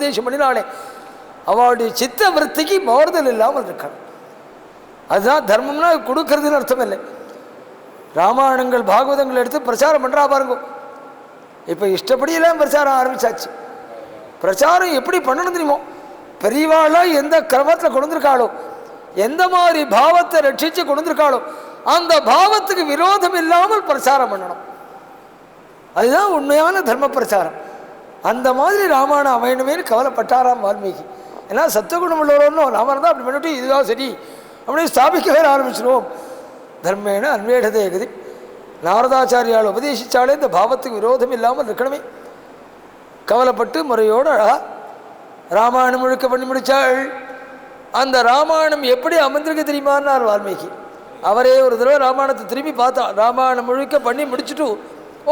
உபதேசம் பண்ணினாலே அவளுடைய சித்த விருத்திக்கு மாறுதல் இல்லாமல் இருக்கணும். அதுதான் தர்மம்னா கொடுக்கறதுன்னு அர்த்தம் இல்லை. ராமாயணங்கள் பாகவதங்கள் எடுத்து பிரச்சாரம் பண்ணுறா பாருங்க. இப்போ இஷ்டப்படியெல்லாம் பிரச்சாரம் ஆரம்பிச்சாச்சு. பிரச்சாரம் எப்படி பண்ணணும் தெரியுமோ, பெரியவாளாக எந்த கிரமத்தில் கொண்டிருக்காளோ, எந்த மாதிரி பாவத்தை ரட்சித்து கொண்டிருக்காளோ அந்த பாவத்துக்கு விரோதம் இல்லாமல் பிரச்சாரம் பண்ணணும். அதுதான் உண்மையான தர்ம பிரச்சாரம். அந்த மாதிரி ராமாயணம் அமையணுமேனு கவலைப்பட்டாராம் வால்மீகி. ஏன்னா சத்துவகுணம் உள்ளவரோன்னு நாம இருந்தால் அப்படி பண்ணிட்டு இதுதான் சரி அப்படின்னு ஸ்தாபிக்கவே ஆரம்பிச்சிடுவோம். தர்மேன அன்வேடதே கதி. நாரதாச்சாரியால் உபதேசித்தாலே இந்த பாவத்துக்கு விரோதம் இல்லாமல் இருக்கணுமே. கவலைப்பட்டு முறையோடு அழகா ராமாயணம் முழுக்க பண்ணி முடித்தாள். அந்த ராமாயணம் எப்படி அமர்ந்திருக்க தெரியுமான்னார் வால்மீகி. அவரே ஒரு தடவை ராமாயணத்தை திரும்பி பார்த்தார். ராமாயணம் முழுக்க பண்ணி முடிச்சுட்டு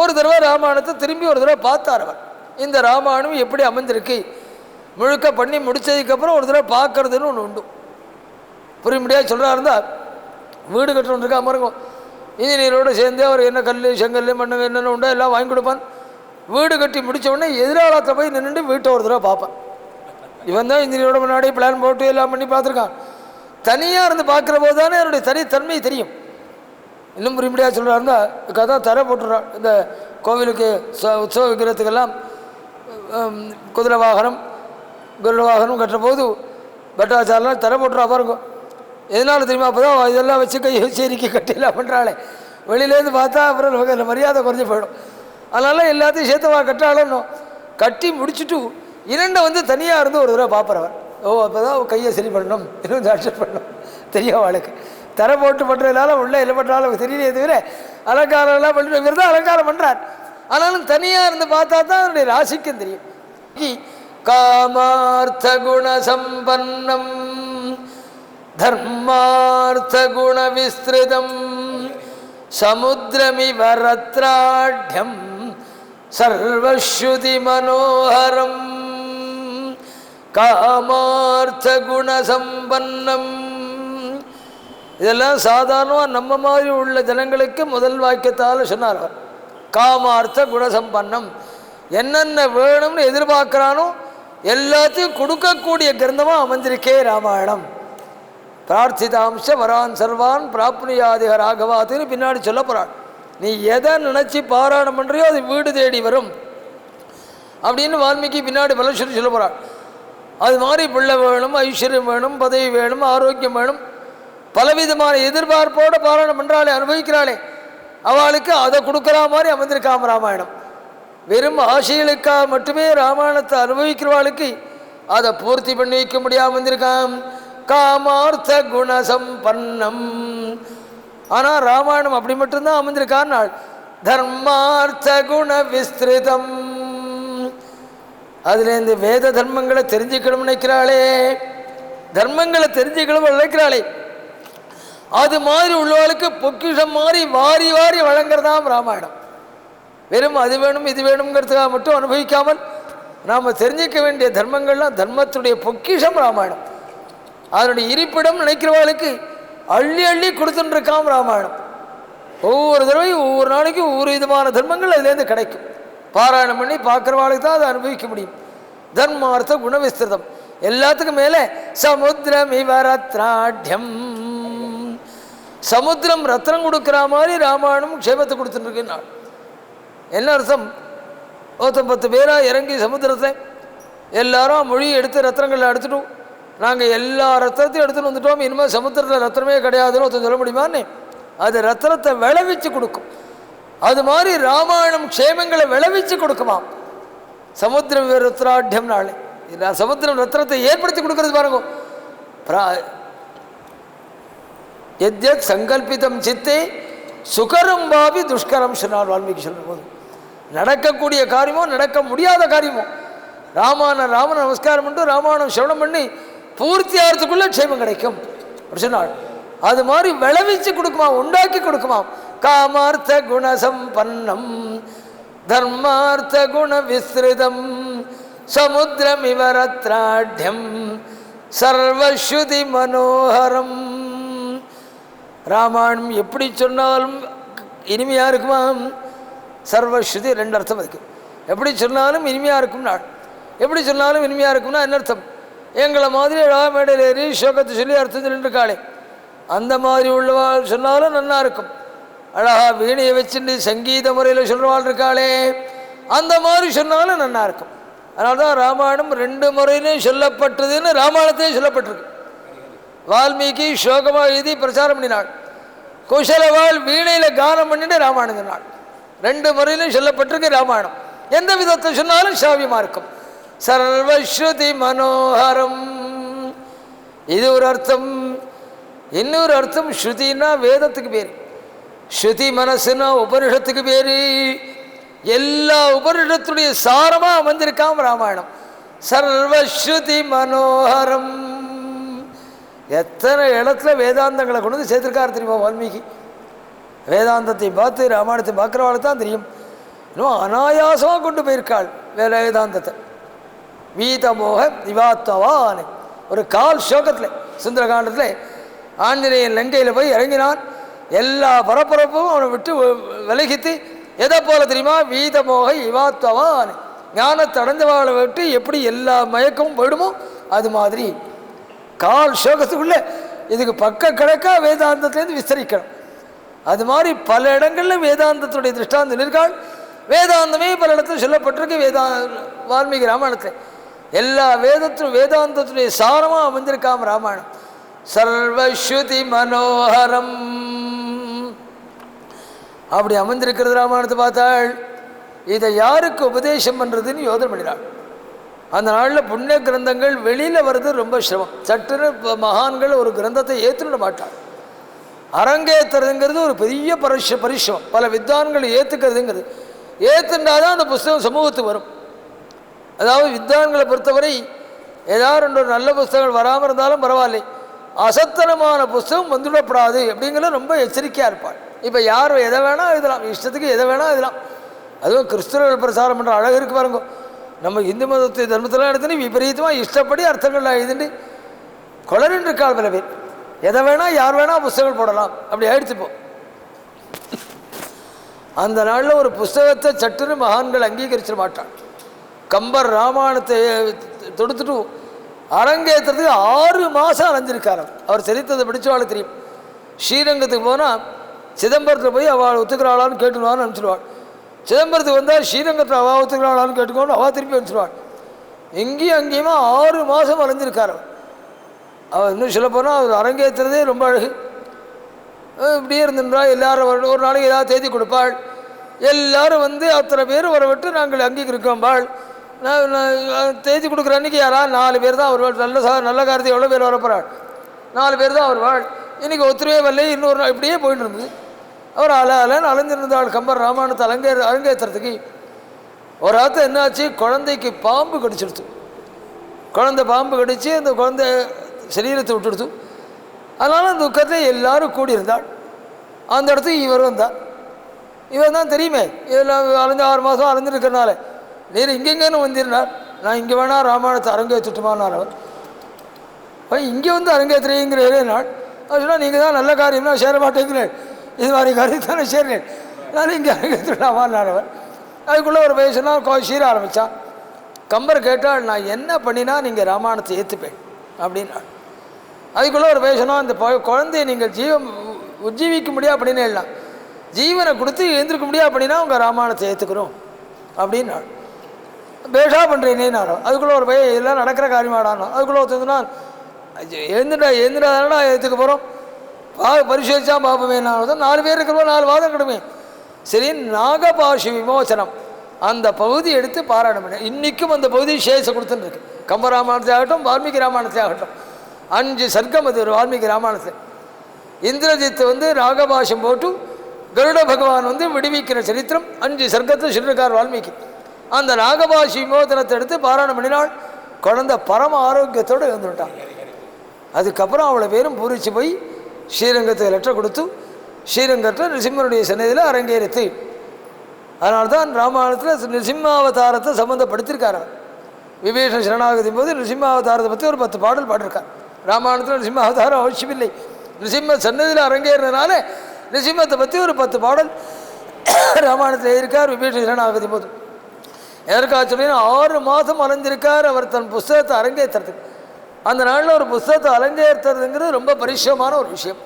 ஒரு தடவை ராமாயணத்தை திரும்பி ஒரு தடவை பார்த்தார் அவர். இந்த ராமாயணம் எப்படி அமைந்திருக்கு முழுக்க பண்ணி முடித்ததுக்கப்புறம் ஒரு தடவை பார்க்கறதுன்னு ஒன்று உண்டு. புரிய முடியாது சொல்கிறா இருந்தால் வீடு கட்டணும் இருக்கா பாருங்க. இன்ஜினியரோடு சேர்ந்து அவர் என்ன கல் செங்கல் மண்ணுங்க என்னென்ன உண்டோ எல்லாம் வாங்கி கொடுப்பான். வீடு கட்டி முடித்த உடனே எதிராளத்தில் போய் நின்றுட்டு வீட்டை ஒரு தடவை பார்ப்பான். இவன் தான் இன்ஜினியரோட முன்னாடி பிளான் போட்டு எல்லாம் பண்ணி பார்த்துருக்கான். தனியாக இருந்து பார்க்குற போது தானே என்னுடைய தனித்தன்மை தெரியும். இன்னும் புரிய முடியாது சொல்கிறா இருந்தால் கதை தர போட்டுறான். இந்த கோவிலுக்கு உற்சவ விக்கிரகத்துக்கெல்லாம் குதிரை வாகனம் கருட வாகனம் கட்டுற போது பட்டாச்சாரெலாம் தர போட்டுறா பாருங்க. எதனால தெரியுமா? அப்போ தான் இதெல்லாம் வச்சு கை வச்சேரிக்கை கட்டிலாம் பண்ணுறாளே. வெளியிலேருந்து பார்த்தா அப்புறம் மரியாதை குறைஞ்சி போயிடும். அதனால எல்லாத்தையும் சேர்த்தவா கட்டாளன்னு கட்டி முடிச்சுட்டு இரண்டை வந்து தனியாக இருந்து ஒரு தடவை பார்ப்பறவர். ஓ அப்போ தான் கையை சரி பண்ணணும், இன்னும் அட்ஜஸ்ட் பண்ணணும் தெரியும் அவளுக்கு. தர போட்டு பண்ணுறதுனால உள்ள இல்லை பண்ணுறாலும் தெரியலையே தவிர அலங்காரம்லாம் பண்ணிட்டு இவர் தான் அலங்காரம் பண்ணுறார். ஆனாலும் தனியாக இருந்து பார்த்தா தான் அவருடைய ராசிக்கும் தெரியும். காமார்த்த குண சம்பன்னம் தர்மார்த்த குண விஸ்திருதம் சமுத்திரமிவ ரத்ராட்யம் சர்வஸ்ருதி மனோஹரம். காமார்த்த குண சம்பன்னம். இதெல்லாம் சாதாரணமாக நம்ம மாதிரி உள்ள ஜனங்களுக்கு முதல் வாக்கியத்தால் சொன்னார் அவர். காமார்த்த குணசம்பன்னம், என்னென்ன வேணும்னு எதிர்பார்க்குறானோ எல்லாத்தையும் கொடுக்கக்கூடிய கிரந்தமாக அமைந்திருக்கே ராமாயணம். பிரார்த்திதாம்ச வரான் சர்வான் பிராப்னுயாதிக ராகவாத்துன்னு பின்னாடி சொல்ல போகிறாள். நீ எதை நினச்சி பாராயணம் பண்ணுறியோ அது வீடு தேடி வரும் அப்படின்னு வால்மீகி பின்னாடி பலஸ்வரி சொல்ல போகிறாள். அது மாதிரி பிள்ளை வேணும், ஐஸ்வர்யம் வேணும், பதவி வேணும், ஆரோக்கியம் வேணும், பலவிதமான எதிர்பார்ப்போடு பாராயணம் பண்ணுறாளே, அனுபவிக்கிறாளே, அவளுக்கு அதை கொடுக்குற மாதிரி அமைந்திருக்காம ராமாயணம். வெறும் ஆசைகளுக்காக மட்டுமே ராமாயணத்தை அனுபவிக்கிறவாளுக்கு அதை பூர்த்தி பண்ணி வைக்க முடியாமல் வந்திருக்கான். காமார்த்த குணசம்பன்னம். ஆனால் ராமாயணம் அப்படி மட்டும்தான் அமைந்திருக்கான். தர்மார்த்த குண விஸ்திருதம். அதுலேருந்து வேத தர்மங்களை தெரிஞ்சுக்கணும் நினைக்கிறாளே, தர்மங்களை தெரிஞ்சுக்கணும் நினைக்கிறாளே, அது மாதிரி உள்ளவளுக்கு பொக்கிஷம் மாதிரி வாரி வாரி வழங்குறதாம் ராமாயணம். வெறும் அது வேணும் இது வேணுங்கிறதுக்காக மட்டும் அனுபவிக்காமல் நாம் தெரிஞ்சிக்க வேண்டிய தர்மங்கள்லாம் தர்மத்துடைய பொக்கிஷம் ராமாயணம். அதனுடைய இருப்பிடம் நினைக்கிறவர்களுக்கு அள்ளி அள்ளி கொடுத்துட்டுருக்காம் ராமாயணம். ஒவ்வொரு தடவையும் ஒவ்வொரு நாளைக்கும் ஒவ்வொரு விதமான தர்மங்கள் அதுலேருந்து கிடைக்கும். பாராயணம் பண்ணி பார்க்குறவாளுக்கு தான் அதை அனுபவிக்க முடியும். தர்மார்த்த குணவிஸ்திருதம். எல்லாத்துக்கும் மேலே சமுத்திரம் இவ ரத்ராட்யம். சமுத்திரம் ரத்னம் கொடுக்குற மாதிரி ராமாயணம் க்ஷேமத்தை கொடுத்துட்டுருக்கு. என்ன அர்த்தம்? 10 பேராக இறங்கி சமுத்திரத்தில் எல்லாரும் மொழி எடுத்து ரத்னங்களில் எடுத்துட்டோம். நாங்கள் எல்லா ரத்னத்தையும் எடுத்துகிட்டு வந்துட்டோம், இனிமேல் சமுத்திரத்தில் ரத்னமே கிடையாதுன்னு ஒருத்தன் சொல்ல முடியுமான்னு? அது ரத்னத்தை விளைவிச்சு கொடுக்கும். அது மாதிரி ராமாயணம் க்ஷேமங்களை விளைவிச்சு கொடுக்குமாம். சமுத்திரம் ரத்ராட்யம் நாளே சமுத்திரம் ரத்னத்தை ஏற்படுத்தி கொடுக்கறது பாருங்க. எத்யத் சங்கல்பிதம் சித்தே சுகரம் பாவி துஷ்கரம் சொன்னார் வால்மீகி. சொல்லும் போது நடக்கக்கூடிய காரியமோ நடக்க முடியாத காரியமோ ராமனை நமஸ்காரம் பண்ணிட்டு ராமாயணம் சிரவணம் பண்ணி பூர்த்தி ஆகிறதுக்குள்ள க்ஷேமம் கிடைக்கும் அப்படி சொன்னாள். அது மாதிரி விளைவிச்சு கொடுக்குமா, உண்டாக்கி கொடுக்குமா. காமார்த்த குணசம்பன்னம் தர்மார்த்த குண விஸ்திருதம் சமுத்திரம் இவ ரத்ராட்யம் சர்வஸ்ருதி மனோஹரம். ராமாயணம் எப்படி சொன்னாலும் இனிமையாக இருக்குமா? சர்வஸ்ருதி 2 அர்த்தம் இருக்கு. எப்படி சொன்னாலும் இனிமையாக இருக்கும். எப்படி சொன்னாலும் இனிமையாக இருக்கும்னா என்ன அர்த்தம்? எங்களை மாதிரி அழகா மேடையில் ஏறி ஸ்லோகத்தை சொல்லி அர்த்தம் சொல்லிட்டு இருக்காளே, அந்த மாதிரி உள்ளவாள் சொன்னாலும் நல்லா இருக்கும். அழகா வீணையை வச்சுட்டு சங்கீத முறையில் சொல்கிறவாள் இருக்காளே, அந்த மாதிரி சொன்னாலும் நல்லா இருக்கும். அதனால தான் ராமாயணம் 2 முறையிலையும் சொல்லப்பட்டதுன்னு ராமாயணத்தையும் சொல்லப்பட்டிருக்கு. வால்மீகி ஸ்லோகமாக எழுதி பிரச்சாரம் பண்ணினாள், குஷலவாள் வீணையில் கானம் பண்ணிட்டு ராமாயணம் சொன்னாள். 2 முறையிலும் சொல்லப்பட்டிருக்கு ராமாயணம். எந்த விதத்தை சொன்னாலும் சாவியமாக இருக்கும். சர்வஸ்ருதி மனோகரம், இது ஒரு அர்த்தம். இன்னொரு அர்த்தம், ஸ்ருதினா வேதத்துக்கு பேர், ஸ்ருதி மனசுனா உபனிஷத்துக்கு பேர். எல்லா உபனிஷத்துடைய சாரமாக அமைந்திருக்காம ராமாயணம். சர்வஸ்ருதி மனோகரம். எத்தனை இடத்துல வேதாந்தங்களை கொண்டு வந்து சேர்த்திருக்காரு தெரியுமா வால்மீகி? வேதாந்தத்தை பார்த்து ராமாயணத்தை பார்க்குறவாளுக்கு தான் தெரியும். இன்னும் அனாயாசமாக கொண்டு போயிருக்காள் வேதாந்தத்தை. வீதமோக நிவாத்தவான் ஒரு 1/4 ஸ்லோகத்தில் சுந்தரகாண்டத்தில் ஆஞ்சநேயன் லங்கையில் போய் இறங்கினான். எல்லா பரபரப்பும் அவனை விட்டு விலகித்து எதை போல தெரியுமா? வீதமோக இவாத்தவான், ஞானத்தை அடைஞ்சவாளை விட்டு எப்படி எல்லா மயக்கமும் போயிடுமோ அது மாதிரி 1/4 ஸ்லோகத்துக்குள்ளே இதுக்கு பக்க கணக்காக வேதாந்தத்துலேருந்து விஸ்தரிக்கணும். அது மாதிரி பல இடங்களில் வேதாந்தத்துடைய திருஷ்டாந்தம் இருக்காள். வேதாந்தமே பல இடத்துல சொல்லப்பட்டிருக்கு. வால்மீகி ராமாயணத்தில் எல்லா வேதாந்தத்துடைய சாரமாக அமைந்திருக்காம ராமாயணம். சர்வஸ்ருதி மனோகரம் அப்படி அமைந்திருக்கிறது ராமாயணத்தை பார்த்தாள். இதை யாருக்கு உபதேசம் பண்ணுறதுன்னு யோசனை பண்ணினாள். அந்த நாளில் புண்ணிய கிரந்தங்கள் வெளியில் வர்றது ரொம்ப சிரமம். சட்டுன்னு மகான்கள் ஒரு கிரந்தத்தை ஏற்றுட மாட்டாள். அரங்கேற்றுறதுங்கிறது ஒரு பெரிய பரிசிரமம். பல வித்வான்கள் ஏற்றுக்கிறதுங்கிறது ஏற்றுண்டாதான் அந்த புஸ்தகம் சமூகத்துக்கு வரும். அதாவது வித்வான்களை பொறுத்தவரை ஏதாவது 2 நல்ல புஸ்தகங்கள் வராமல் இருந்தாலும் பரவாயில்லை, அசத்தனமான புஸ்தகம் வந்துவிடப்படாது அப்படிங்கிறது ரொம்ப எச்சரிக்கையாக இருப்பாள். இப்போ யார் எதை வேணால் எழுதலாம், இஷ்டத்துக்கு எதை வேணால் எழுதலாம். அதுவும் கிறிஸ்துவர்கள் பிரசாரம் பண்ணுற அழகு இருக்கு பாருங்க. நம்ம இந்து மதத்தை தர்மத்தெல்லாம் எடுத்துன்னு விபரீதமாக இஷ்டப்படி அர்த்தங்கள்லாம் எழுதிட்டு கொளரின் இருக்காள் பல பேர். எதை வேணால் யார் வேணால் புஸ்தகங்கள் போடலாம் அப்படி ஆயிடுச்சுப்போம். அந்த நாளில் ஒரு புஸ்தகத்தை சட்டுன்னு மகான்கள் அங்கீகரிச்சிட மாட்டாள். கம்பர் ராமாயணத்தை தொடுத்துட்டு அரங்கேற்றத்துக்கு 6 மாதம் அலைஞ்சிருக்கார். அவர் சரித்ததை படித்தவாள் தெரியும். ஸ்ரீரங்கத்துக்கு போனால் சிதம்பரத்தில் போய் அவள் ஒத்துக்கிறாளான்னு கேட்டுருவான்னு அனுப்பிச்சிடுவாள். சிதம்பரத்துக்கு வந்தால் ஸ்ரீரங்கத்தில் அவள் ஒத்துக்கிறாளான்னு கேட்டுக்கோன்னு அவள் திருப்பி அனுப்பிச்சிடுவாள். எங்கேயும் அங்கேயுமா 6 மாதம் அலைஞ்சிருக்கார் அவர். அவள் இன்னும் சொல்ல போனால் அவர் அரங்கேற்றுறதே ரொம்ப அழகு. இப்படியே இருந்துன்றா எல்லாரும் ஒரு நாளைக்கு ஏதாவது தேதி கொடுப்பாள். எல்லோரும் வந்து அத்தனை பேர் வர விட்டு நாங்கள் அங்கீகரிக்கோம்பாள். தேதி கொடுக்குற அன்றைக்கி யாராவது 4 பேர் தான் வருவாள். நல்ல காரியத்தை எவ்வளோ பேர் வரப்போகிறாள்? 4 பேர் தான் வருவாள். இன்றைக்கி ஒத்துருவே வரல. இன்னொரு நாள் இப்படியே போயிட்டு இருந்தது. அவர் அலன்னு அலைஞ்சிருந்தாள் கம்பர் ராமாயணத்தை அரங்கேற்றுறதுக்கு. ஒரு ஆற்று என்னாச்சு, குழந்தைக்கு பாம்பு கடிச்சிடுச்சு. குழந்தை பாம்பு கடிச்சு அந்த குழந்தை சரீரத்தை விட்டுடுத்து. அதனால் அந்த துக்கத்தில் எல்லோரும் கூடியிருந்தாள். அந்த இடத்துக்கு இவர் வந்தார். இவர் தான் தெரியுமே, இதில் அலைஞ்ச 6 மாதம் அலைஞ்சிருக்கிறனால நீர் இங்கெங்கன்னு வந்திருந்தார். நான் இங்கே வேணா ராமாயணத்தை அரங்கேற்றுட்டுமானார் அவர். இங்கே வந்து அரங்கேற்றுறீங்கிற ஒரே நாள் அவர் சொன்னால் நீங்கள் தான் நல்ல காரியம்னா சேர மாட்டேங்கிறேன், இது மாதிரி காரியத்தானே சேர்றேன், நான் இங்கே அரங்கேற்றுலாமான்னார் அவர். அதுக்குள்ளே ஒரு பேசுனா சீர ஆரம்பித்தான். கம்பர் கேட்டால் நான் என்ன பண்ணினா நீங்கள் ராமாயணத்தை ஏற்றுப்பேன் அப்படின்னாள். அதுக்குள்ளே ஒரு பேசணும், இந்த குழந்தைய நீங்கள் உஜ்ஜீவிக்க முடியாது அப்படின்னு எல்லாம் ஜீவனை கொடுத்து எழுந்திருக்க முடியாது அப்படின்னா உங்கள் ராமாயணத்தை ஏற்றுக்கிறோம் அப்படின்னா பேஷா பண்ணுறேனேனாரோ. அதுக்குள்ளே ஒரு பையன் இதெல்லாம் நடக்கிற காரியமாடானோ. அதுக்குள்ளே ஒருத்தருந்துனா எழுந்துடாதானடா ஏற்றுக்க போகிறோம், பரிசோதிச்சா பார்ப்போமேனாலும் 4 பேர் இருக்கிறப்போ 4 வாதம் கிடமே. சரி, நாகபாஷி விமோசனம் அந்த பகுதி எடுத்து பாராயணம் பண்ண. இன்றைக்கும் அந்த பகுதி சேஷம் கொடுத்துன்னு இருக்கு. கம்பராமாயணத்தை ஆகட்டும் வால்மீகி ராமாயணத்தை ஆகட்டும் 5 சர்க்கம் அது ஒரு வால்மீகி ராமாயணத்தில். இந்திரஜித்து வந்து நாகபாஷம் போட்டு கருட பகவான் வந்து விடுவிக்கிற சரித்திரம் 5 சர்க்கத்தை சொல்லியிருக்கார் வால்மீகி. அந்த நாகபாஷி விமோசனத்தை எடுத்து பாராயணம் பண்ணினாள். குழந்தை பரம ஆரோக்கியத்தோடு இருந்துவிட்டான். அதுக்கப்புறம் அவளை பேரும் பூரிச்சு போய் ஸ்ரீரங்கத்தை லெட்டர் கொடுத்து ஸ்ரீரங்கத்தில் நிருசிம்மனுடைய சன்னதியில் அரங்கேறித்து. அதனால்தான் ராமாயணத்தில் நிருசிம்மாவதாரத்தை சம்மந்தப்படுத்தியிருக்கார். விபீஷண சரணாகதின் போது நிருசிம்மாவதாரத்தை பற்றி ஒரு 10 பாடல் பாடிருக்கார். ராமாயணத்தில் நிருசிம்மாவதாரம் அவசியமில்லை, நிருசிம்ம சன்னதியில் அரங்கேறினால நிருசிம்மத்தை பற்றி ஒரு 10 பாடல் ராமாயணத்தில் எழுதியிருக்கார் விபீஷண சரணாகதின் போது. எதற்காக சொல்லினா 6 மாதம் அலைஞ்சிருக்கார் அவர் தன் புஸ்தகத்தை அரங்கேற்றுறதுக்கு. அந்த நாளில் ஒரு புஸ்தகத்தை அரங்கேற்றுறதுங்கிறது ரொம்ப பரிசுமான ஒரு விஷயம்.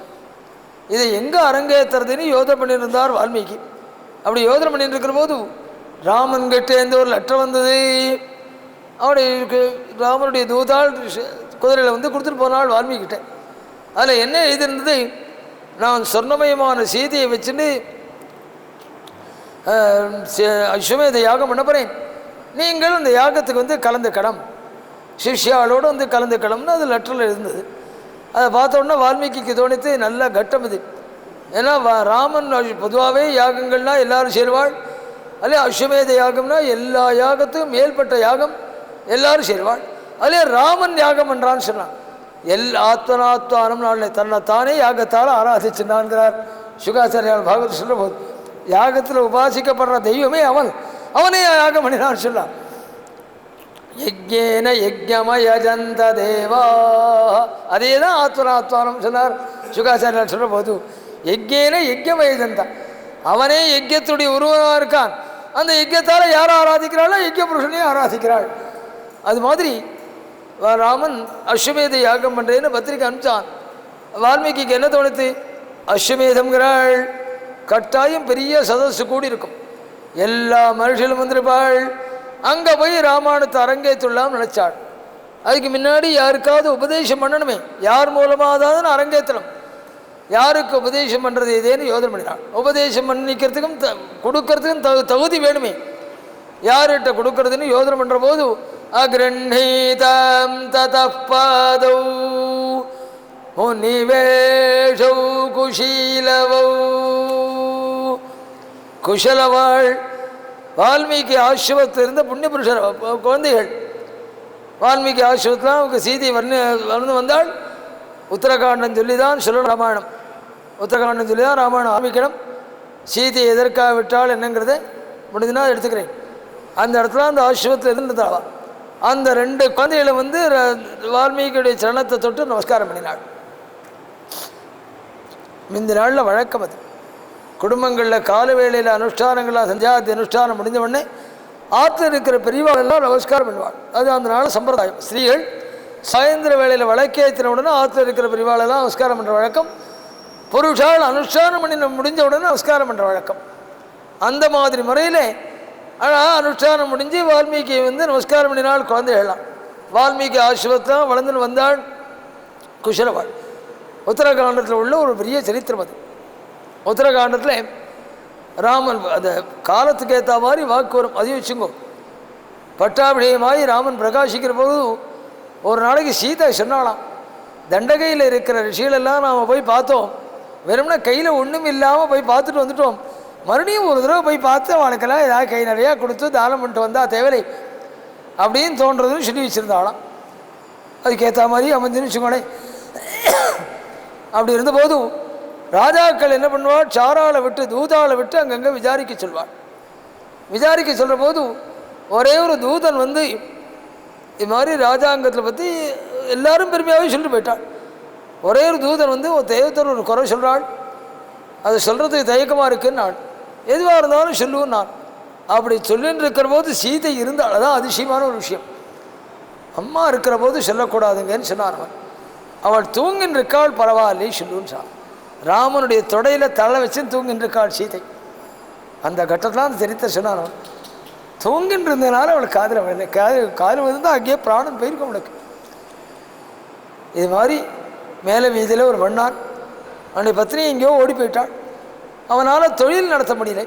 இதை எங்கே அரங்கேற்றுறதுன்னு யோசனை பண்ணியிருந்தார் வால்மீகி. அப்படி யோசனை பண்ணிட்டு இருக்கிற போது ராமன் கிட்டேருந்து ஒரு லெட்டர் வந்தது. அவருடைய ராமனுடைய தூதாள் குதிரையில் வந்து கொடுத்துட்டு போனாள் வால்மீகிட்ட. அதில் என்ன எழுதியிருந்தது, நான் சொர்ணமயமான சீதையை வச்சுட்டு அஸ்வமேத யாகம் பண்ண போகிறேன், நீங்கள் அந்த யாகத்துக்கு வந்து கலந்துக்கணும், சிஷ்யாளோடு வந்து கலந்துக்கணும்னு அது லெட்டரில் இருந்தது. அதை பார்த்த உடனே வால்மீகிக்கு தோணித்து நல்ல கட்டம் இது. ஏன்னா ராமன் பொதுவாகவே யாகங்கள்னால் எல்லாரும் சேருவாள், அல்லே அஸ்வமேத யாகம்னா எல்லா யாகத்துக்கும் மேல்பட்ட யாகம் எல்லாரும் சேருவாள். அதிலே ராமன் யாகம் பண்ணுறான்னு சொன்னான். ஆத்மனாத்வானம் நாள் தன்னைத்தானே யாகத்தால் ஆராதிச்சுனான்கிறார் சுகாச்சாரியால் பாகவத் சொல்ல போது. யாகத்தில் உபாசிக்கப்படுற தெய்வமே அவனே யாகம் பண்ணினான்னு சொன்னான். யஜ்ஞேன யஜ்ஞமயஜந்த தேவா, அதே தான் ஆத்மனாத்வானம் சொன்னார் சுகாச்சாரியால் சொல்ல போது. யஜ்ஞேன யஜ்ஞமயஜந்த, அவனே யஜ்ஞத்துடைய உருவனாக இருக்கான். அந்த யஜ்ஞத்தால் யாரை ஆராதிக்கிறாளோ யஜ்ஞ புருஷனையும் ஆராதிக்கிறாள். அது மாதிரி ராமன் அஸ்வமேத யாகம் பண்ணுறேன்னு பத்திரிக்கை அனுப்பிச்சான். வால்மீகிக்கு என்ன தோணுது, அஸ்வமேதம்ங்கிறாள், கட்டாயம் பெரிய சதஸ்ஸு கூடி இருக்கும், எல்லா மனுஷனும் வந்திருப்பாள், அங்கே போய் ராமாயணத்தை அரங்கேற்றுள்ளான்னு நினச்சாள். அதுக்கு முன்னாடி யாருக்காவது உபதேசம் பண்ணணுமே, யார் மூலமாக தான் அரங்கேற்றணும், யாருக்கு உபதேசம் பண்ணுறது இதேன்னு யோசனை பண்ணினாள். உபதேசம் பண்ணிக்கிறதுக்கும் கொடுக்கறதுக்கும் தகுதி வேணுமே, யார்கிட்ட கொடுக்கறதுன்னு யோசனை பண்ணுற போது அக்ரஹீதம் ததப்பாதௌ முனிவேஷௌ குஷீலவௌ. குஷலவாள் வால்மீகி ஆசிரமத்தில் இருந்த புண்ணிய புருஷர் குழந்தைகள். வால்மீகி ஆசிரமத்தில் அவங்க சீதை வளர்ந்து வந்தாள். உத்தரகாண்டம் சொல்லி தான் சொல்லணும் ராமாயணம், உத்தரகாண்டம் சொல்லி தான் ராமாயணம் ஆரம்பிக்கணும். சீதை எதற்காக விட்டாள் என்னங்கிறத முடிஞ்சுனா எடுத்துக்கிறேன். அந்த இடத்துல அந்த ஆசிரமத்தில் இருந்துட்டாவா. அந்த 2 குழந்தைகளை வந்து வால்மீகியுடைய சரணத்தை தொட்டு நமஸ்காரம் பண்ணினாள். இந்த நாளில் வழக்கம் அது. குடும்பங்களில் கால வேளையில் அனுஷ்டானங்களாக சந்தியாதி அனுஷ்டானம் முடிஞ்ச உடனே ஆற்றில் இருக்கிற பெரியவாளெல்லாம் நமஸ்காரம் பண்ணுவாள். அது அந்த நாள் சம்பிரதாயம். ஸ்திரீகள் சாயந்திர வேளையில் வழக்கேற்றின உடனே ஆற்றில் இருக்கிற பெரியவாளெல்லாம் நமஸ்காரம் பண்ணுற வழக்கம். புருஷால் அனுஷ்டானம் பண்ணி முடிஞ்ச உடனே நமஸ்காரம் பண்ணுற வழக்கம். அந்த மாதிரி முறையில் ஆனால் அனுஷ்டானம் முடிஞ்சு வால்மீகியை வந்து நமஸ்காரம் பண்ணினாள் குழந்தைகள்லாம். வால்மீகி ஆசிரமத்தில் வளர்ந்துன்னு வந்தாள் குஷலவாள். உத்தரகாண்டத்தில் உள்ள ஒரு பெரிய சரித்திரம் அது. உத்தரகாண்டத்தில் ராமன் அந்த காலத்துக்கு ஏற்ற மாதிரி வாக்கு வரும், அதையும் வச்சுங்கோ. பட்டாபிஷேகமாகி ராமன் பிரகாசிக்கிற போது ஒரு நாளைக்கு சீதை சொன்னாலாம், தண்டகையில் இருக்கிற ரிஷிகளெல்லாம் நாம் போய் பார்த்தோம், வெறும்னா கையில் ஒன்றும் இல்லாமல் போய் பார்த்துட்டு வந்துட்டோம், மறுபடியும் ஒரு தடவை போய் பார்த்து அவனுக்கெல்லாம் ஏதாவது கை நிறையா கொடுத்து தானம் பண்ணிட்டு வந்தால் தேவலை அப்படின்னு தோன்றதுன்னு சொல்லி வச்சுருந்தாலாம். அதுக்கேற்ற மாதிரி அமைஞ்சுன்னு வச்சுக்கோனே. அப்படி இருந்தபோதும் ராஜாக்கள் என்ன பண்ணுவாள், சாராளை விட்டு தூதாளை விட்டு அங்கங்கே விசாரிக்க சொல்வாள். விசாரிக்க சொல்கிற போது ஒரே ஒரு தூதன் வந்து இது மாதிரி ராஜாங்கத்தில் பற்றி எல்லாரும் பெருமையாகவே சொல்லிட்டு போயிட்டாள். ஒரே ஒரு தூதன் வந்து ஒரு தேவத்தர் ஒரு குறை சொல்கிறாள், அதை சொல்கிறதுக்கு தயக்கமாக இருக்குன்னு நான், எதுவாக இருந்தாலும் சொல்லுவேன் நான். அப்படி சொல்லின்னு இருக்கிற போது சீதை இருந்தாள். அதான் அதிசயமான ஒரு விஷயம். அம்மா இருக்கிற போது சொல்லக்கூடாதுங்கன்னு சொன்னான் அவன். அவள் தூங்கின்னு இருக்காள், பரவாயில்லை சொல்லுன்னு சொன்னான். ராமனுடைய தொடையில் தலை வச்சு தூங்கின்னு இருக்காள் சீதை. அந்த கட்டத்தில் அந்த சரித்திரம் சொன்னான் அவன். தூங்கின்னு இருந்ததுனால அவளுக்கு காதில் வரல, காதில் வந்து அங்கேயே பிராணம் போயிருக்கும் அவளுக்கு. இது மாதிரி மேலே வீதியில் ஒரு வண்ணான், அவனுடைய பத்னி எங்கேயோ ஓடி போயிட்டாள். அவனால் தொழில் நடத்த முடியலை.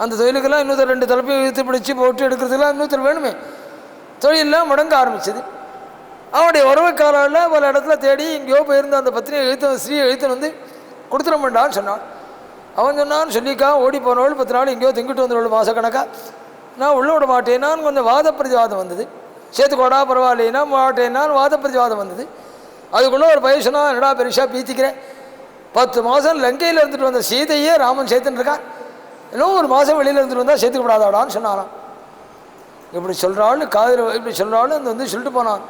அந்த தொழிலுக்கெல்லாம் இன்னொருத்தர் 2 தலைப்பை இழுத்து பிடிச்சி போட்டு எடுக்கிறதுக்கெல்லாம் இன்னொருத்தர் வேணுமே. தொழிலெலாம் முடங்க ஆரம்பிச்சது. அவனுடைய உறவுக்காரில் பல இடத்துல தேடி எங்கேயோ போயிருந்த அந்த பத்னியை ஸ்ரீயை எழுத்துன்னு வந்து கொடுத்துட மாட்டான்னு சொன்னான். அவன் சொன்னான்னு சொல்லிக்கா ஓடி போனவள் 10 நாள் எங்கேயோ திங்கிட்டு வந்துடுவள் மாதக்கணக்காக. நான் உள்ளே விட மாட்டேன்னான்னு கொஞ்சம் வாத பிரதிவாதம் வந்தது. சேர்த்துக்கோடா பரவாயில்லைன்னா மாட்டேன்னான்னு வாத பிரதிவாதம் வந்தது. அதுக்குள்ளே ஒரு பையனா என்னடா பெருசாக பீத்திக்கிறேன், 10 மாதம் லங்கையில் இருந்துட்டு வந்த சீதையே ராமன் சேர்த்துன்னு இருக்கான், இன்னும் 1 மாதம் வெளியில் இருந்துட்டு வந்தால் சேர்த்துக்கப்படாதாடான்னு சொன்னானான். இப்படி சொல்கிறாள் காதில், இப்படி சொல்கிறாள் அந்த வந்து சொல்லிட்டு போனான்.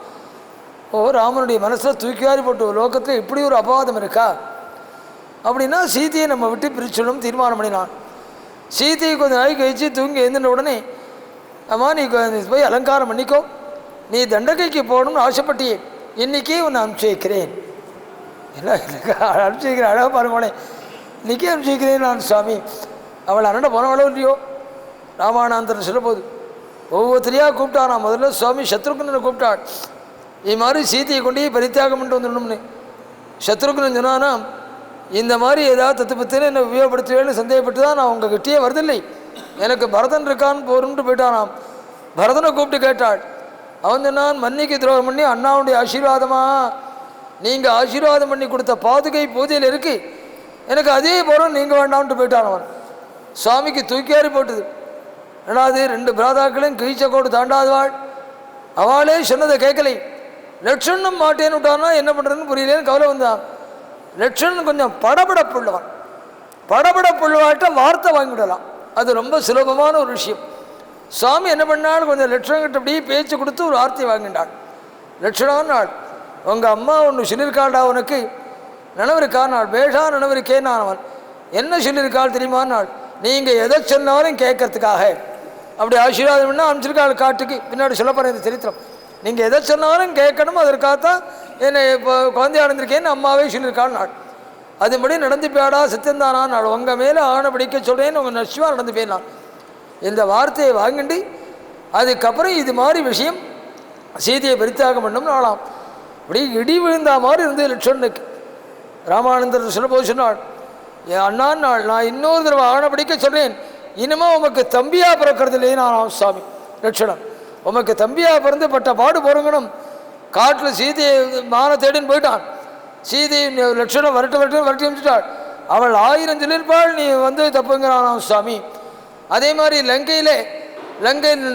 ஓ, ராமனுடைய மனசில் தூக்கியாரி போட்டு லோகத்தில் இப்படி ஒரு அபவாதம் இருக்கா அப்படின்னா சீதையை நம்ம விட்டு பிரிச்சுடும் தீர்மானம் பண்ணினான். சீதையை கொஞ்சம் நாளைக்கு கழிச்சு தூங்கி எழுந்தின உடனே அம்மா நீ போய் அலங்காரம் பண்ணிக்கோ, நீ தண்டகைக்கு போகணும்னு ஆசைப்பட்டியே, இன்றைக்கே உன்னை அனுப்பிச்சி வைக்கிறேன். இல்லை அனுப்பிச்சி வைக்கிறேன், அழகாக பாருங்களே, இன்றைக்கே அனுப்பிச்சி வைக்கிறேன் நான் சுவாமி. அவள் அண்ணன் போனவளோ இல்லையோ, ராமானந்தர் சொல்ல போது ஒவ்வொருத்தரையாக கூப்பிட்டான். முதல்ல சுவாமி சத்ருகுனனை கூப்பிட்டாள், இது மாதிரி சீதையை கொண்டே பரித்தியாகம் பண்ணிட்டு வந்துடணும்னு. சத்ருகுனன் சொன்னானா, இந்த மாதிரி ஏதாவது தத்துவத்தில் என்னை உபயோகப்படுத்துவேன்னு சந்தேகப்பட்டு தான் நான் உங்கள் கிட்டேயே வருதில்லை, எனக்கு பரதன் இருக்கான்னு போருன்ட்டு போயிட்டானாம். பரதனை கூப்பிட்டு கேட்டாள். அவன் சொன்னான், மன்னிக்கு துரோகம் பண்ணி அண்ணாவுடைய ஆசீர்வாதமா, நீங்கள் ஆசீர்வாதம் பண்ணி கொடுத்த பாதுகை பூஜையில் இருக்குது, எனக்கு அதே போகிறோம், நீங்கள் வேண்டாம்ட்டு போயிட்டான். அவன் சுவாமிக்கு தூக்கியாரி போட்டுது. ரெண்டாவது 2 பிராதாக்களையும் கீழ்ச்சக்கோடு தாண்டாதவாள், அவளே சொன்னதை கேட்கலை. லட்சணம் மாட்டேன்னு விட்டான்னா என்ன பண்ணுறதுன்னு புரியலேன்னு கவலை வந்தான். லட்சணன் கொஞ்சம் படபடப்புள்ளவன், படபடப்புள்ளவாட்ட வார்த்தை வாங்கிவிடலாம், அது ரொம்ப சுலபமான ஒரு விஷயம். சுவாமி என்ன பண்ணாலும் கொஞ்சம் லட்சணங்கிட்ட அப்படியே பேச்சு கொடுத்து ஒரு வார்த்தையை வாங்கிட்டாள். லட்சணான் நாள், உங்கள் அம்மா ஒன்று சொல்லியிருக்காள்டா, உனக்கு நினைவிருக்கா நாள், பேஷா நினைவிருக்கேன் நான். அவன் என்ன சொல்லியிருக்காள் தெரியுமா நாள், நீங்கள் எதை சொன்னாலும் கேட்கறதுக்காக அப்படி ஆசீர்வாதம் பண்ணால் அனுப்பிச்சிருக்காள் காட்டுக்கு. பின்னாடி சொல்ல போகிறேன் இந்த சரித்திரம். நீங்கள் எதை சொன்னாலும் கேட்கணும், அதற்காகத்தான் என்னை இப்போ குழந்தையா இருந்திருக்கேன்னு அம்மாவே சொல்லியிருக்காள் நாள். அதுபடி நடந்து போயாடா சித்தந்தானா நாள், உங்கள் மேலே ஆணை பிடிக்க சொல்கிறேன்னு உங்கள் நஷ்டமாக நடந்து போயிடலாம். இந்த வார்த்தையை வாங்கிட்டு அதுக்கப்புறம் இது மாதிரி விஷயம் சீதையை பரித்தியாகம் பண்ணணும் நாளாம். அப்படி இடி விழுந்தா மாதிரி இருந்தது லட்சணுக்கு. ராமானந்தர் சொல்ல போது சொன்னாள், என் அண்ணான் நாள், நான் இன்னொரு தடவை ஆணை பிடிக்க சொல்கிறேன், இனிமே உமக்கு தம்பியாக பிறக்கிறது இல்லையே நான் சுவாமி. லட்சணம், உமக்கு தம்பியாக பிறந்து பட்ட பாடு போறங்கணும். காட்டில் சீதையை மான தேடின்னு போயிட்டான். சீதையை லட்சணம் வரட்டு வரட்டி அமைச்சிட்டாள். அவள் 1000 சொல்லியிருப்பாள், நீ வந்து தப்புங்கிறான் சுவாமி. அதே மாதிரி லங்கை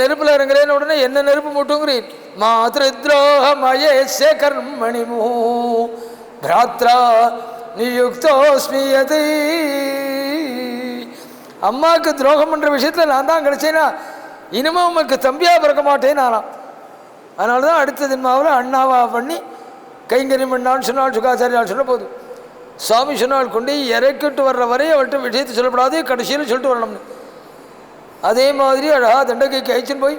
நெருப்பில் இறங்குறேன்னு உடனே என்ன நெருப்பு மூட்டுங்கிறீன். மாத்ரு துரோகமயே கர்மணிமூ பிராத்ரா நியுக்தோஸ்மியது. அம்மாவுக்கு துரோகம் பண்ணுற விஷயத்தில் நான் தான் கிடைச்சேன்னா இனிமே உமக்கு தம்பியாக பிறக்க மாட்டேன் நானாம். அதனால தான் அடுத்த ஜென்மாவில் அண்ணாவா பண்ணி கைங்கரியம் பண்ணான்னு சொன்னால் சுகாச்சாரியால் சொல்ல போகுது. சுவாமி சொன்னால் கொண்டு இறக்கிட்டு வர்ற வரை அவள்கிட்ட விஷயத்தை சொல்லப்படாது, கடைசியில் சொல்லிட்டு வரணும்னு. அதே மாதிரி அழகா தண்டகைக்கு அழைச்சின்னு போய்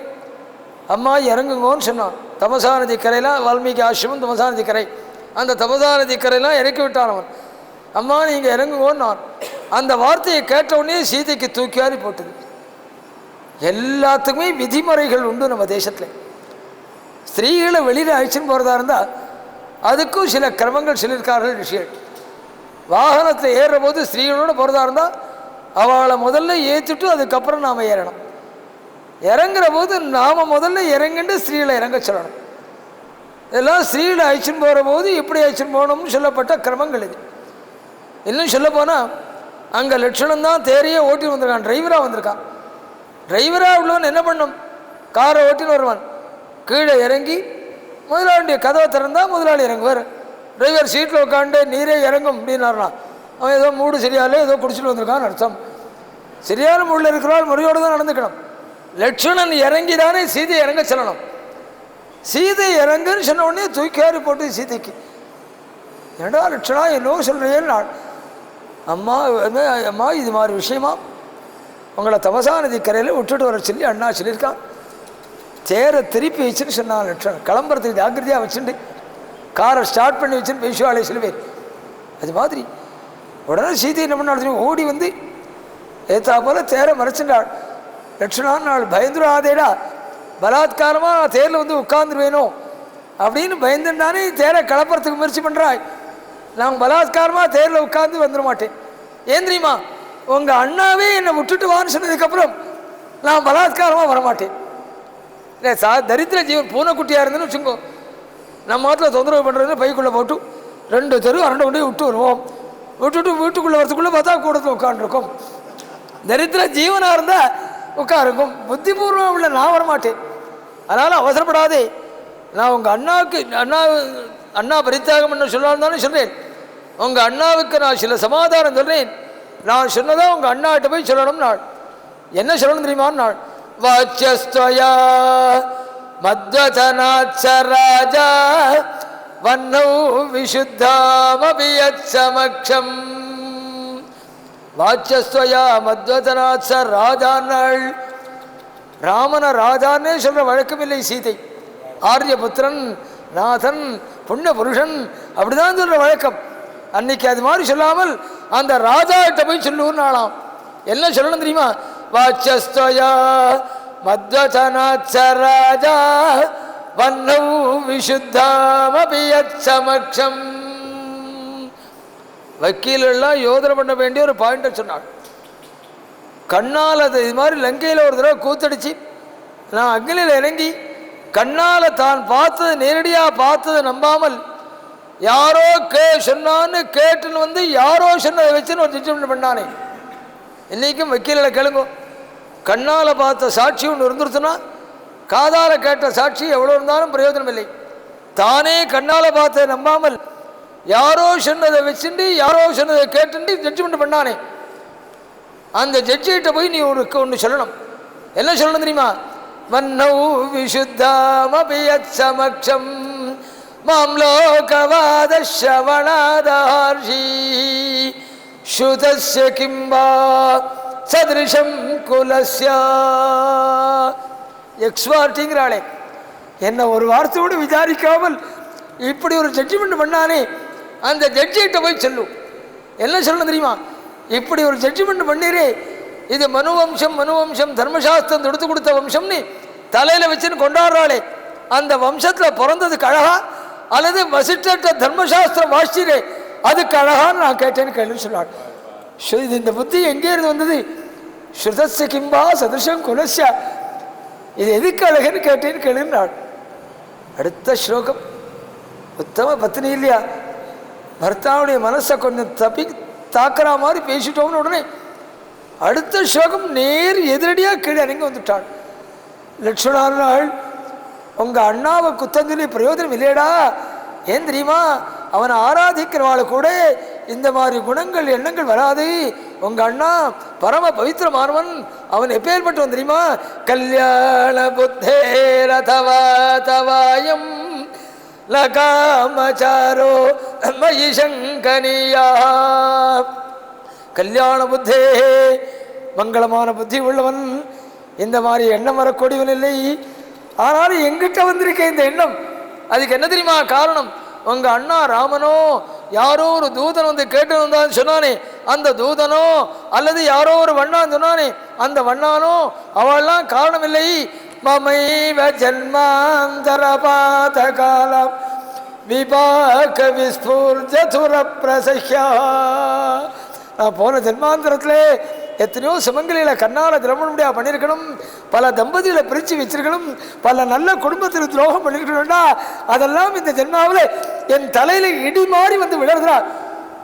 அம்மா இறங்குங்கோன்னு சொன்னான். தமசா நதி கரையெல்லாம் வால்மீகி ஆசிரமம் தமசா நதி கரை, அந்த தமசா நதி கரையெல்லாம் இறக்கி விட்டான் அவன். அம்மா நீங்கள் இறங்குங்கோன்னு நான். அந்த வார்த்தையை கேட்ட உடனே சீதைக்கு தூக்கியாரி போட்டுது. எல்லாத்துக்குமே விதிமுறைகள் உண்டு நம்ம தேசத்தில். ஸ்திரீகளை வெளியில் அழைச்சின்னு போகிறதா இருந்தால் அதுக்கும் சில கிரமங்கள் சொல்லியிருக்கார்கள் விஷயம். வாகனத்தில் ஏறுற போது ஸ்திரீகளோடு போகிறதா இருந்தால் அவளை முதல்ல ஏற்றிட்டு அதுக்கப்புறம் நாம் ஏறணும். இறங்குற போது நாம் முதல்ல இறங்கிட்டு ஸ்திரீகளை இறங்க சொல்லணும். இதெல்லாம் ஸ்திரீகளை அழைச்சின்னு போகிற போது எப்படி அழைச்சின்னு போகணும்னு சொல்லப்பட்ட கிரமங்கள் இது. இன்னும் சொல்ல போனால் அங்கே லட்சணம் தான் தேரையே ஓட்டின்னு வந்திருக்கான், டிரைவராக வந்திருக்கான். டிரைவராக உள்ளவன் என்ன பண்ணும், காரை ஓட்டின்னு வருவான். கீழே இறங்கி முதலாளிய கதவை திறந்தால் முதலாளி இறங்குவார். டிரைவர் சீட்டில் உட்காந்து நீரே இறங்கும் அப்படின்னாருனா அவன் ஏதோ மூடு சரியாலே ஏதோ குடிச்சிட்டு வந்திருக்கான்னு அர்த்தம். சரியான மூடில் இருக்கிறாள் முறையோடு தான் நடந்துக்கணும். லட்சுமணன் இறங்கி தானே சீதை இறங்க சொல்லணும். சீதை இறங்குன்னு சொன்ன உடனே தூக்கியாரி போட்டு சீதைக்கு, ஏடா லட்சணா என்னோ சொல்கிறேன்னு நான், அம்மா அம்மா இது மாதிரி விஷயமா உங்களை தமசா நதி கரையில் விட்டுட்டு வர சொல்லி அண்ணா சொல்லியிருக்கான். தேரை திருப்பி வச்சுன்னு சொன்னான் லட்சணன். கிளம்புறதுக்கு ஜாக்கிரதையாக வச்சுட்டு காரை ஸ்டார்ட் பண்ணி வச்சுன்னு பேசுவாளே சில பேர். அது மாதிரி உடனே சீதை என்ன பண்ண ஓடி வந்து ஏற்றா போல் தேரை மறைச்சுட்டாள். லட்சணான் நாள் பயந்துடாதேடா, பலாத்காரமாக தேரில் வந்து உட்காந்துருவேனோ அப்படின்னு பயந்துட்டானே தேரை கிளப்புறதுக்கு முயற்சி பண்ணுறாய். நான் பலாத்காரமாக தேரில் உட்காந்து வந்துட மாட்டேன். ஏன் தெரியுமா, உங்கள் அண்ணாவே என்னை விட்டுட்டு வான்னு சொன்னதுக்கப்புறம் நான் பலாத்காரமாக வரமாட்டேன். இல்லை தரித்திர ஜீவன் பூனைக்குட்டியாக இருந்தேன்னு வச்சுக்கோ, நம்ம மாட்டில் தொந்தரவு பண்ணுறதுன்னு பைக்குள்ளே போட்டு 2 தெரு 2 கொண்டு விட்டு வருவோம். விட்டுட்டு வீட்டுக்குள்ளே வரத்துக்குள்ளே பார்த்தா கூடத்தில் உட்காந்துருக்கும். தரித்திர ஜீவனாக இருந்தால் உட்காருக்கும். புத்திபூர்வம் உள்ள நான் வரமாட்டேன். அதனால் அவசரப்படாதே. நான் உங்கள் அண்ணாவுக்கு அண்ணா பரித்தியாகம் பண்ண சொல்லலாம் தானே சொல்கிறேன். உங்கள் அண்ணாவுக்கு நான் சில சமாதானம் சொல்கிறேன். நான் சொன்னதான் உங்கள் அண்ணாட்ட போய் சொல்லணும். நாள் என்ன சொல்லணும் தெரியுமான்னு நாள், வாச்சஸ்துவயா மத்வதனாச்ச ராஜா வன்னௌ விசுத்தாமபியச்சமக்ஷம். வாச்சஸ்துவயா மத்வதனாச்ச ராஜா நாள், ராமன ராஜான்னே சொல்ற வழக்கம் இல்லை சீதை. ஆரியபுத்திரன், நாதன், புண்ணிய புருஷன் அப்படிதான் சொல்ற வழக்கம். அன்னைக்கு அது மாதிரி சொல்லாமல் அந்த ராஜா கிட்ட போய் சொல்லுவோம். என்ன சொல்லணும் தெரியுமா? வாச்சஸ்தயா மத்வசனாச்ச ராஜா வன்னௌ விசுத்தாமபியத் சமக்ஷம். வக்கீலெல்லாம் யோதனை பண்ண வேண்டிய ஒரு பாயிண்ட்டை சொன்னாள். கண்ணால் அது இது மாதிரி லங்கையில் ஒரு தடவை கூத்தடிச்சு நான் அக்னியில் இறங்கி கண்ணால் தான் பார்த்தது நேரடியாக பார்த்ததை நம்பாமல் யாரோ சொன்னான்னு கேட்டுன்னு வந்து யாரோ சொன்னதை வச்சுன்னு ஒரு ஜட்ஜ்மெண்ட் பண்ணானே. இன்றைக்கும் வக்கீலில் கேளுங்க, கண்ணால் பார்த்த சாட்சி ஒன்று இருந்துருச்சுன்னா காதால் கேட்ட சாட்சி எவ்வளோ இருந்தாலும் பிரயோஜனம் இல்லை. தானே கண்ணால் பார்த்ததை நம்பாமல் யாரோ சொன்னதை வச்சுட்டு யாரோ சொன்னதை கேட்டு ஜட்ஜ்மெண்ட் பண்ணானே, அந்த ஜட்ஜிகிட்ட போய் நீ ஒன்று சொல்லணும். என்ன சொல்லணும் தெரியுமா? மன்னௌ விசுத்தாமபியத் சமக்ஷம் மாம் லோகவாத ஷவணாதார்ஷி ஸ்ருதஸ்ய கிம்பா சதிருஷம் குலஸ்யா. எக்ஸ்பார்ட்டிங்கிறாளே, என்ன ஒரு வார்த்தையோடு விசாரிக்காமல் இப்படி ஒரு ஜட்ஜ்மெண்ட் பண்ணானே, அந்த ஜட்ஜிகிட்ட போய் சொல்லும். என்ன சொல்லணும் தெரியுமா? இப்படி ஒரு ஜட்ஜ்மெண்ட் பண்ணிரே, இது மனுவம்சம் மனுவம்சம் தர்மசாஸ்திரம் எடுத்து கொடுத்த வம்சம்னு தலையில் வச்சுன்னு கொண்டாடுறாளே, அந்த வம்சத்தில் பிறந்ததுக்கு அழகா அல்லது வசிஷ்ட தர்மசாஸ்திரம் வாசிச்சிரே அதுக்கு அழகான்னு நான் கேட்டேன்னு கேள்வி சொன்னாள். இது இந்த புத்தி எங்கே இருந்து வந்தது? ஸ்ருதஸ்ய கிம்பா சதிருஷம் குலஸ்யா, இது எதுக்கு அழகுன்னு கேட்டேன்னு கேளுன்னாள். அடுத்த ஸ்லோகம், உத்தம பத்னி இல்லையா, பர்த்தாவுடைய மனசை கொஞ்சம் தாக்குற மாதிரி பேசிட்டோம்னு உடனே அடுத்த ஸ்லோகம் நேர் எதிரடியாக கீழே இறங்கி வந்துட்டாள். லட்சுமணாள், உங்கள் அண்ணாவை குத்தஞ்சலி பிரயோஜனம் இல்லையடா. ஏன் தெரியுமா? அவனை ஆராதிக்கிறவாள் கூட இந்த மாதிரி குணங்கள் எண்ணங்கள் வராது. உங்கள் அண்ணா பரம பவித்திரமானவன், அவன் எப்பேற்பட்டவன் தெரியுமா? கல்யாண புத்தே ரதவா தவாயம் லகாமச்சாரோ மயி சங்கனியா. கல்யாண புத்தே, மங்களமான புத்தி உள்ளவன், இந்த மாதிரி எண்ணம் வரக்கூடியவன் இல்லை. ஆனாலும் எங்கிட்ட வந்திருக்க இந்த எண்ணம், அதுக்கு என்ன தெரியுமா காரணம்? உங்க அண்ணா ராமனோ யாரோ ஒரு தூதன் வந்து கேட்டு வந்தான்னு சொன்னானே, அந்த தூதனோ அல்லது யாரோ ஒரு வண்ணான் சொன்னானே, அந்த வண்ணானோ அவள்லாம் காரணம் இல்லை. மமைவ ஜன்மாந்தரபாத காலம் விபாக விஸ்பூர்ஜதுர பிரசஹ்யா. நான் போன ஜென்மாந்தரத்திலே எத்தனையோ சுமங்கலியில் கண்ணால் திரவணம் முடியா பண்ணியிருக்கணும், பல தம்பதிகளை பிரித்து வச்சிருக்கணும், பல நல்ல குடும்பத்தில் துரோகம் பண்ணிருக்கணும்டா. அதெல்லாம் இந்த ஜென்மாவில் என் தலையில் இடி மாறி வந்து விழுறா.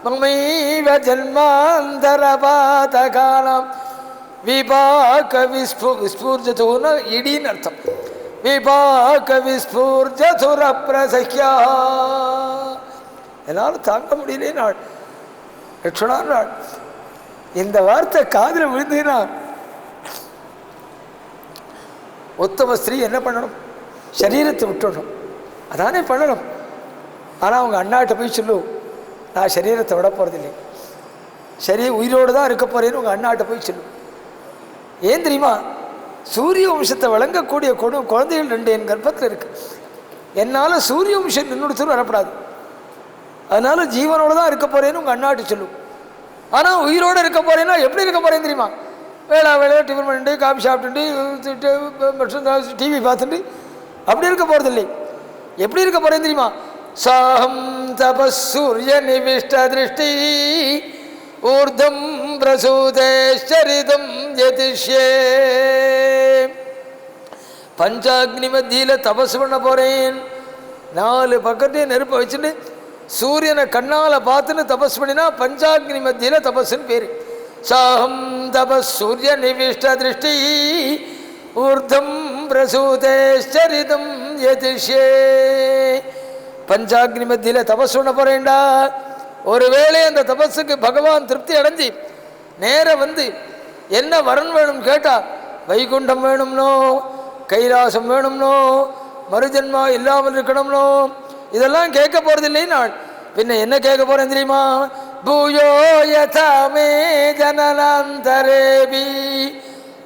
மமைவ ஜன்மாந்தரபாத காலம் விபாக விஸ்பூர்ஜதுன்னு இடின்னு அர்த்தம். விபாக விஸ்பூர்ஜதுர பிரசஹ்யா. என்னால் தாங்க முடியலே நாள் லட்சுமணான் நாள். இந்த வார்த்தை காதில் விழுந்தீங்கன்னா உத்தம ஸ்திரீ என்ன பண்ணணும்? சரீரத்தை விட்டுடணும், அதானே பண்ணணும். ஆனால் அவங்க அண்ணாட்ட போய் சொல்லு, நான் சரீரத்தை விட போகிறதில்லை, உயிரோடு தான் இருக்க போகிறேன்னு உங்கள் அண்ணாட்ட போய் சொல்லு. ஏன் தெரியுமா? சூரிய வம்சத்தை வழங்கக்கூடிய குழந்தைகள் 2 என் கர்ப்பத்தில் இருக்கு. என்னால் சூரிய வம்சம் நின்றுடுத்துன்னு வரப்படாது, அதனால ஜீவனோடு தான் இருக்க போகிறேன்னு உங்கள் அண்ணாட்டு சொல்லு. ஆனால் உயிரோடு இருக்க போகிறேன்னா எப்படி இருக்க போகிறேன்னு தெரியுமா? வேளா டிஃபன் பண்ணிட்டு காஃபி சாப்பிட்டுட்டு டிவி பார்த்துட்டு அப்படி இருக்க போகிறதில்லை. எப்படி இருக்க போகிறேன்னு தெரியுமா? சாஹம் தபசூரிய நிவிஷ்ட திருஷ்டி ஊர்தம் பிரசூதேஸ்வரிதம் யதிஷ்யே. பஞ்சாக்னி மத்தியில் தபசு பண்ண போகிறேன். 4 பக்கத்தையும் நெருப்பை வச்சுட்டு சூரியனை கண்ணால் பார்த்துன்னு தபஸ் பண்ணினா பஞ்சாக்னி மத்தியில் தபஸ்ன்னு பேர். சாஹம் தபஸ் சூரிய நிவிஷ்ட திருஷ்டி ஊர்தம் பிரசூதேஸ்வரிதம் யதிஷ்யே. பஞ்சாக்னி மத்தியில் தபஸ் பண்ண போகிறேன்டா. ஒருவேளை அந்த தபஸுக்கு பகவான் திருப்தி அடைஞ்சி நேர வந்து என்ன வரன் வேணும் கேட்டால், வைகுண்டம் வேணும்னோ, கைலாசம் வேணும்னோ, மறுஜன்மா இல்லாமல் இருக்கணும்னோ, இதெல்லாம் கேட்க போகிறதில்லை. நான் பின்ன என்ன கேட்க போகிறேன் தெரியுமா? பூயோ யதா மே ஜனனாந்தரேபி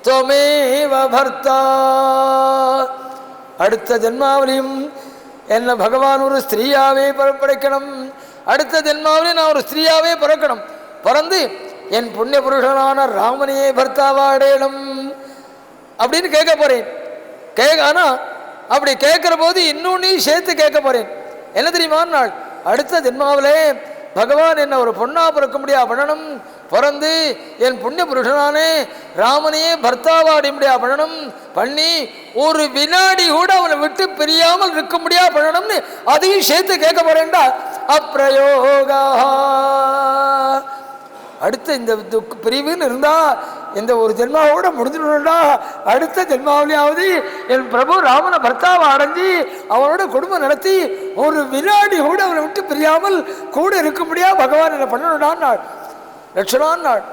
त्वमेव भर्ता. அடுத்த ஜென்மாவிலையும் என்ன பகவான் ஒரு ஸ்திரீயாவே படைக்கணும். அடுத்த ஜென்மாவிலே நான் ஒரு ஸ்திரீயாவே பிறக்கணும். பிறந்து என் புண்ணிய புருஷனான ராமனையே பர்த்தாவா அடையணும் அப்படின்னு கேட்க போறேன். ஆனால் அப்படி கேட்கிற போது இன்னொன்னையும் சேர்த்து கேட்க போறேன். என்ன தெரியுமா, நாள் அடுத்த ஜென்மாவிலே பகவான் என்ன ஒரு பொண்ணா பிறக்க முடியா பண்ணணும். பிறந்து என் புண்ணிய புருஷனானே ராமனையே பர்த்தாவா அடைய முடியா பண்ணணும். பண்ணி ஒரு வினாடி கூட அவனை விட்டு பிரியாமல் இருக்க முடியா பண்ணணும்னு அதையும் சேர்த்து கேட்க போறேன்டா. அப்ரயோகா. அடுத்த இந்த பிரிவுன்னு இருந்தா இந்த ஒரு ஜென்மாவோட முடிஞ்சிடணும்டா. அடுத்த ஜென்மாவிலேயாவது என் பிரபு ராமனை பர்த்தாவை அடைஞ்சி அவனோட குடும்பம் நடத்தி ஒரு வினாடி கூட அவனை விட்டு பிரியாமல் கூட இருக்க முடியா பகவான் என்ன பண்ணணும்டான் நாள். லட்சணான் நாள்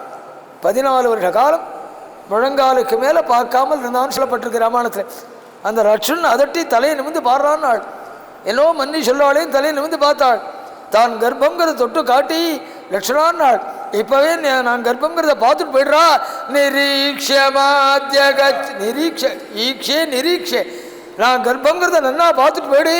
14 வருஷ காலம் முழங்காலுக்கு மேலே பார்க்காமல் இருந்தான்னு சொல்லப்பட்டிருக்கு ராமாயணத்தில். அந்த லட்சணன் அதட்டி தலையை நிமிந்து பாடுறான் நாள். என்னோ மன்னி சொல்லுவாளையும் தலையை நிமிந்து பார்த்தாள். தான் கர்ப்பங்கிறத தொட்டு காட்டி லட்சணான் நாள் இப்பவே நான் கர்ப்பங்கிறத பார்த்துட்டு போயிடுறா. நிரீக்ஷே நான் கர்ப்பங்கிறத நன்னா பார்த்துட்டு போயிடு.